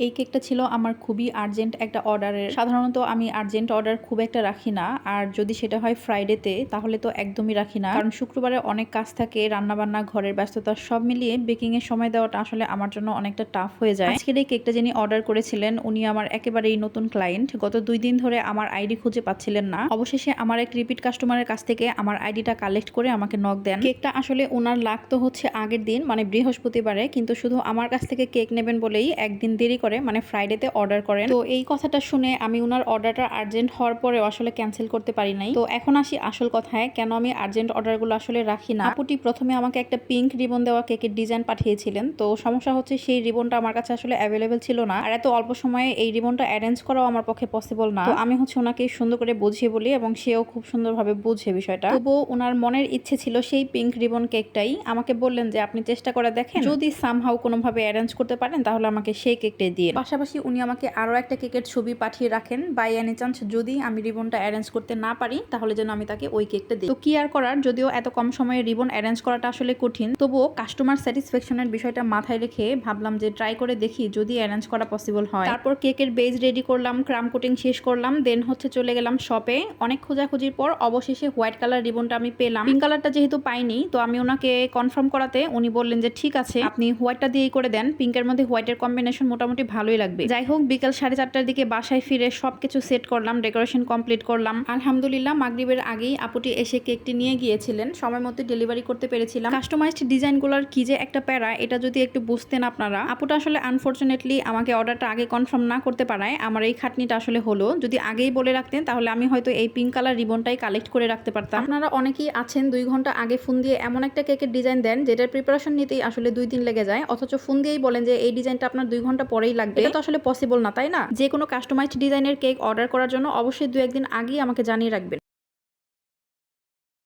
এই কেকটা ছিল আমার খুবই আর্জেন্ট একটা অর্ডারের। সাধারণত আমি আর্জেন্ট অর্ডার খুব একটা রাখি না, আর যদি সেটা হয় ফ্রাইডেতে তাহলে তো একদমই রাখি না, কারণ শুক্রবারে অনেক কাজ থাকে, রান্নাবান্না, ঘরের ব্যস্ততা সব মিলিয়ে বেকিং এর সময় দেওয়াটা আসলে আমার জন্য অনেকটা টাফ হয়ে যায়। আজকের এই কেকটা যিনি অর্ডার করেছিলেন উনি আমার একেবারেই নতুন ক্লায়েন্ট। গত 2 দিন ধরে আমার আইডি খুঁজে পাচ্ছিলেন না। অবশেষে আমার এক রিপিট কাস্টমারের কাছ থেকে আমার আইডিটা কালেক্ট করে আমাকে নক দেন। কেকটা আসলে ওনার লাগতো হচ্ছে আগের দিন, মানে বৃহস্পতিবারে, কিন্তু শুধু আমার কাছ থেকে কেক নেবেন বলেই একদিন দেরি করে, মানে ফ্রাইডেতে অর্ডার করেন। তো এই কথাটা শুনে আমি উনার অর্ডারটা আর্জেন্ট হওয়ার পরেও আসলে ক্যান্সেল করতে পারি নাই। তো এখন আসি আসল কথায়, কেন আমি আর্জেন্ট অর্ডারগুলো আসলে রাখি না। আপুটি প্রথমে আমাকে একটা পিঙ্ক রিবন দেওয়া কেকের ডিজাইন পাঠিয়েছিলেন। তো সমস্যা হচ্ছে সেই রিবনটা আমার কাছে আসলে অ্যাভেলেবেল ছিল না, আর এত অল্প সময়ে এই রিবনটা অ্যারেঞ্জ করাও আমার পক্ষে পসিবল না। তো আমি হচ্ছে ওনাকে সুন্দর করে বুঝিয়ে বলি এবং সেও খুব সুন্দরভাবে বুঝে বিষয়টা। তবুও ওনার মনের ইচ্ছে ছিল সেই পিঙ্ক রিবন কেকটাই। আমাকে বললেন যে আপনি চেষ্টা করে দেখেন, যদি সামহাউ কোনোভাবে অ্যারেঞ্জ করতে পারেন তাহলে আমাকে সেই কেকটাই দিয়ে। পাশাপাশি উনি আমাকে আরো একটা কেকের ছবি পাঠিয়ে রাখেন, বাই এনি চান্স যদি আমি রিবনটা অ্যারেঞ্জ করতে না পারি তাহলে যেন আমি তাকে ওই কেকটা দিই। তো কি আর করার, যদিও এত কম সময়ে রিবন অ্যারেঞ্জ করাটা আসলে কঠিন, তবুও কাস্টমার স্যাটিসফ্যাকশনের বিষয়টা মাথায় রেখে ভাবলাম যে ট্রাই করে দেখি যদি অ্যারেঞ্জ করা পসিবল হয়। তারপর কেকের বেজ রেডি করলাম, ক্রাম কোটিং শেষ করলাম, দেন হচ্ছে চলে গেলাম শপে। অনেক খোঁজাখুঁজির পর অবশেষে হোয়াইট কালার রিবনটা আমি পেলাম। পিঙ্ক কালারটা যেহেতু পাইনি, তো আমি ওনাকে কনফার্ম করাতে উনি বললেন যে ঠিক আছে, আপনি হোয়াইটটা দিয়েই করে দেন, পিঙ্কের মধ্যে হোয়াইটের কম্বিনেশন মোটামুটি ভালোই লাগবে। যাই হোক, বিকাল 4:30টার দিকে বাসায় ফিরে সবকিছু সেট করলাম, ডেকোরেশন কমপ্লিট করলাম। আলহামদুলিল্লাহ মাগরিবের আগেই আপুটি এসে কেকটি নিয়ে গিয়েছিলেন, সময় মতো ডেলিভারি করতে পেরেছিলাম। কাস্টমাইজড ডিজাইনগুলোর কি যে একটা প্যারা, এটা যদি একটু বুঝতেন আপনারা। আপুটা আসলে আনফরচুনেটলি আমাকে অর্ডারটা আগে কনফার্ম না করতে পারায় আমার এই খাটনিটা আসলে হলো। যদি আগেই বলে রাখতেন তাহলে আমি হয়তো এই পিঙ্ক কালার রিবনটাই কালেক্ট করে রাখতে পারতাম। আপনারা অনেকেই আছেন 2 ঘন্টা আগে ফোন দিয়ে এমন একটা কেকের ডিজাইন দেন যেটার প্রিপারেশন নিতেই আসলে 2 দিন লেগে যায়, অথচ ফোন দিয়েই বলেন যে এই ডিজাইনটা আপনার 2 ঘন্টা পরেই লাগবে। এটা তো আসলে পসিবল না, তাই না? যে কোনো কাস্টমাইজড ডিজাইনের কেক অর্ডার করার জন্য অবশ্যই 2-1 দিন আগেই আমাকে জানিয়ে রাখবেন।